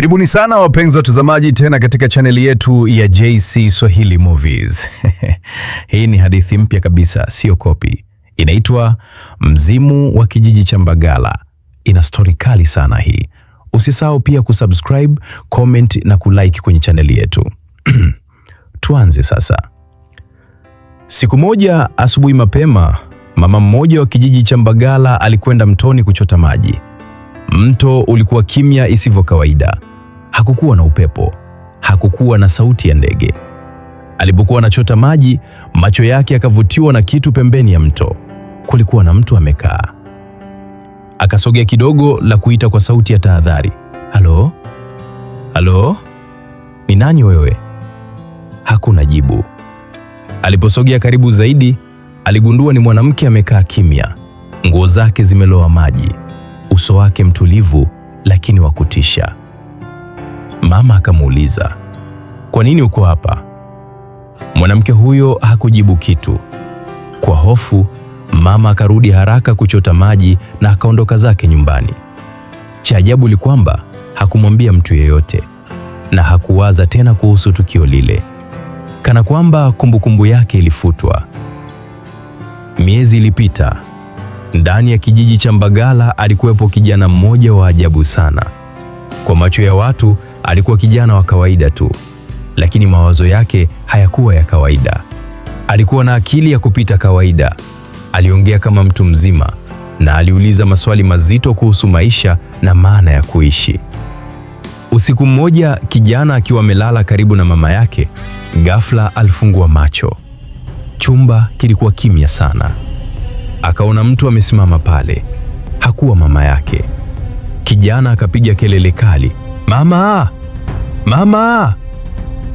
Karibuni sana wapenzi watazamaji tena katika chaneli yetu ya JC Swahili Movies. Hii ni hadithi mpya kabisa, sio kopi. Inaitwa Mzimu wa Kijiji cha Mbagala. Ina story kali sana hii. Usisahau pia kusubscribe, comment na kulike kwenye chaneli yetu. Tuanze sasa. Siku moja asubuhi mapema, mama mmoja wa kijiji cha Mbagala alikwenda mtoni kuchota maji. Mto ulikuwa kimya isivyo kawaida. Hakukuwa na upepo, hakukuwa na sauti ya ndege. Alipokuwa anachota maji, macho yake yakavutiwa na kitu pembeni ya mto. Kulikuwa na mtu amekaa. Akasogea kidogo la kuita kwa sauti ya tahadhari. Halo? Halo? Ni nani wewe? Hakuna jibu. Aliposogea karibu zaidi, aligundua ni mwanamke amekaa kimya. Nguo zake zimelowa maji. Uso wake mtulivu lakini wa kutisha. Mama akamuuliza, "Kwa nini uko hapa?" Mwanamke huyo hakujibu kitu. Kwa hofu, mama akarudi haraka kuchota maji na akaondoka zake nyumbani. Cha ajabu ni kwamba hakumwambia mtu yeyote na hakuwaza tena kuhusu tukio lile, kana kwamba kumbukumbu yake ilifutwa. Miezi ilipita. Ndani ya kijiji cha Mbagala alikuwepo kijana mmoja wa ajabu sana. Kwa macho ya watu alikuwa kijana wa kawaida tu, lakini mawazo yake hayakuwa ya kawaida. Alikuwa na akili ya kupita kawaida. Aliongea kama mtu mzima na aliuliza maswali mazito kuhusu maisha na maana ya kuishi. Usiku mmoja, kijana akiwa amelala karibu na mama yake, ghafla alifungua macho. Chumba kilikuwa kimya sana. Akaona mtu amesimama pale. Hakuwa mama yake. Kijana akapiga kelele kali, "Mama! Mama!"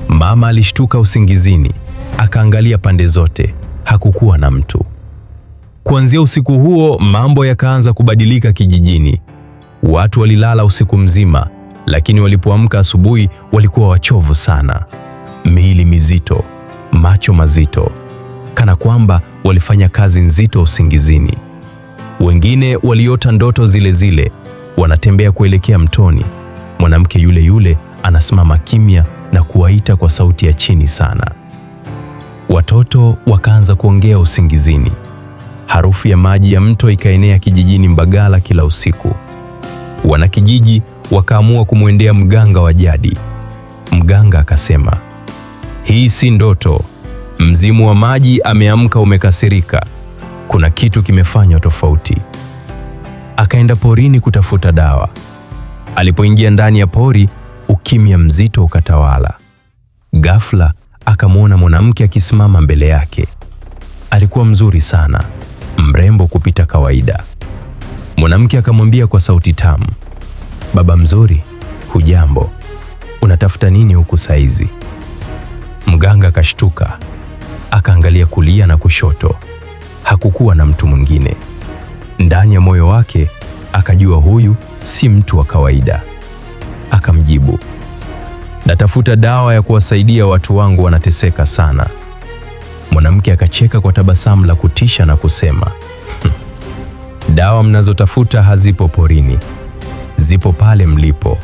Mama alishtuka usingizini, akaangalia pande zote. Hakukuwa na mtu. Kuanzia usiku huo, mambo yakaanza kubadilika kijijini. Watu walilala usiku mzima, lakini walipoamka asubuhi walikuwa wachovu sana. Miili mizito, macho mazito, kana kwamba walifanya kazi nzito usingizini. Wengine waliota ndoto zile zile, wanatembea kuelekea mtoni. Mwanamke yule yule anasimama kimya na kuwaita kwa sauti ya chini sana. Watoto wakaanza kuongea usingizini. Harufu ya maji ya mto ikaenea kijijini Mbagala kila usiku. Wanakijiji wakaamua kumwendea mganga wa jadi. Mganga akasema, "Hii si ndoto. Mzimu wa maji ameamka, umekasirika. Kuna kitu kimefanywa tofauti." Akaenda porini kutafuta dawa. Alipoingia ndani ya pori, ukimya mzito ukatawala. Ghafla akamwona mwanamke akisimama mbele yake. Alikuwa mzuri sana, mrembo kupita kawaida. Mwanamke akamwambia kwa sauti tamu, "Baba mzuri, hujambo? Unatafuta nini huku saizi?" Mganga akashtuka. Akaangalia kulia na kushoto. Hakukuwa na mtu mwingine. Ndani ya moyo wake akajua huyu si mtu wa kawaida. Akamjibu, "Natafuta dawa ya kuwasaidia watu wangu, wanateseka sana." Mwanamke akacheka kwa tabasamu la kutisha na kusema, "Dawa mnazotafuta hazipo porini, zipo pale mlipo."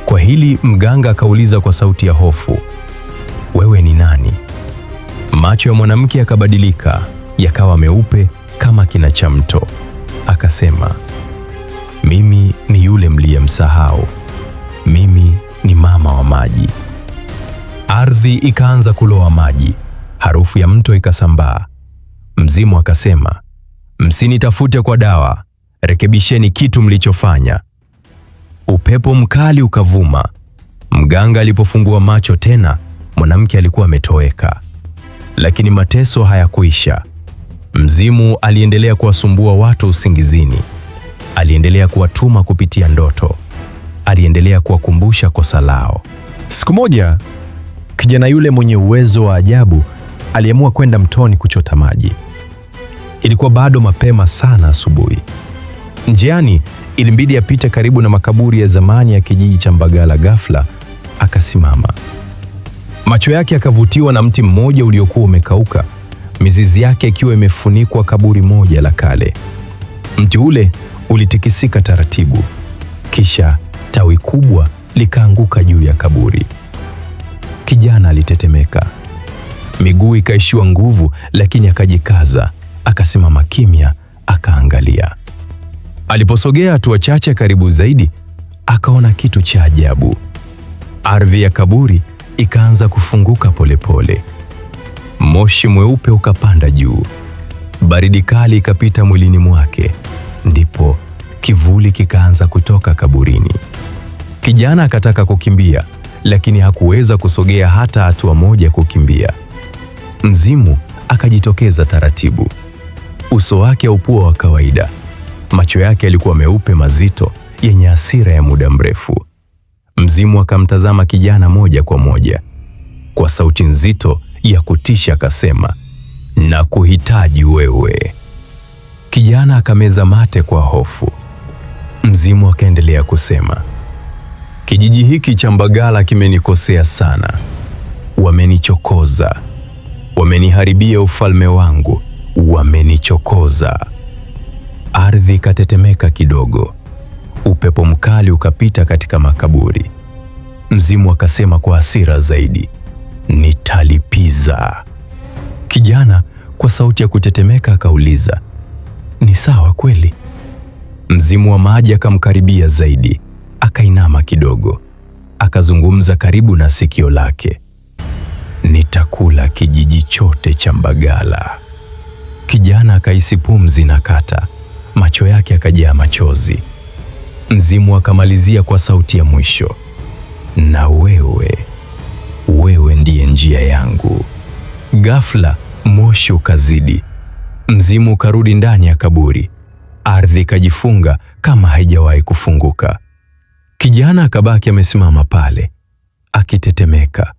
Kwa hili mganga akauliza kwa sauti ya hofu, "Wewe ni nani?" Macho ya mwanamke yakabadilika, yakawa meupe kama kina cha mto. Akasema, "Mimi ni yule mliyemsahau. Mimi ni mama wa maji." Ardhi ikaanza kuloa maji, harufu ya mto ikasambaa. Mzimu akasema, "Msinitafute kwa dawa, rekebisheni kitu mlichofanya." Upepo mkali ukavuma. Mganga alipofungua macho tena, mwanamke alikuwa ametoweka. Lakini mateso hayakuisha. Mzimu aliendelea kuwasumbua watu usingizini. Aliendelea kuwatuma kupitia ndoto. Aliendelea kuwakumbusha kosa lao. Siku moja, kijana yule mwenye uwezo wa ajabu aliamua kwenda mtoni kuchota maji. Ilikuwa bado mapema sana asubuhi. Njiani ilimbidi apite karibu na makaburi ya zamani ya kijiji cha Mbagala. Ghafla akasimama. Macho yake yakavutiwa na mti mmoja uliokuwa umekauka, mizizi yake ikiwa imefunikwa kaburi moja la kale. Mti ule ulitikisika taratibu, kisha tawi kubwa likaanguka juu ya kaburi. Kijana alitetemeka, miguu ikaishiwa nguvu, lakini akajikaza, akasimama kimya, akaangalia. Aliposogea hatua chache karibu zaidi, akaona kitu cha ajabu. Ardhi ya kaburi ikaanza kufunguka polepole. Moshi mweupe ukapanda juu, baridi kali ikapita mwilini mwake. Ndipo kivuli kikaanza kutoka kaburini. Kijana akataka kukimbia, lakini hakuweza kusogea hata hatua moja kukimbia. Mzimu akajitokeza taratibu. Uso wake haukuwa wa kawaida. Macho yake yalikuwa meupe mazito, yenye hasira ya muda mrefu. Mzimu akamtazama kijana moja kwa moja. Kwa sauti nzito ya kutisha akasema, "Nakuhitaji wewe." Kijana akameza mate kwa hofu. Mzimu akaendelea kusema, "Kijiji hiki cha Mbagala kimenikosea sana. Wamenichokoza. Wameniharibia ufalme wangu. Wamenichokoza." Ardhi ikatetemeka kidogo. Upepo mkali ukapita katika makaburi. Mzimu akasema kwa hasira zaidi, "Nitalipiza." Kijana kwa sauti ya kutetemeka akauliza, "Ni sawa kweli?" Mzimu wa maji akamkaribia zaidi, akainama kidogo, akazungumza karibu na sikio lake, "Nitakula kijiji chote cha Mbagala." Kijana akahisi pumzi na kata, macho yake akajaa machozi. Mzimu akamalizia kwa sauti ya mwisho, "Na wewe ndiye njia yangu." Ghafla moshi ukazidi. Mzimu ukarudi ndani ya kaburi. Ardhi ikajifunga kama haijawahi kufunguka. Kijana akabaki amesimama pale, akitetemeka,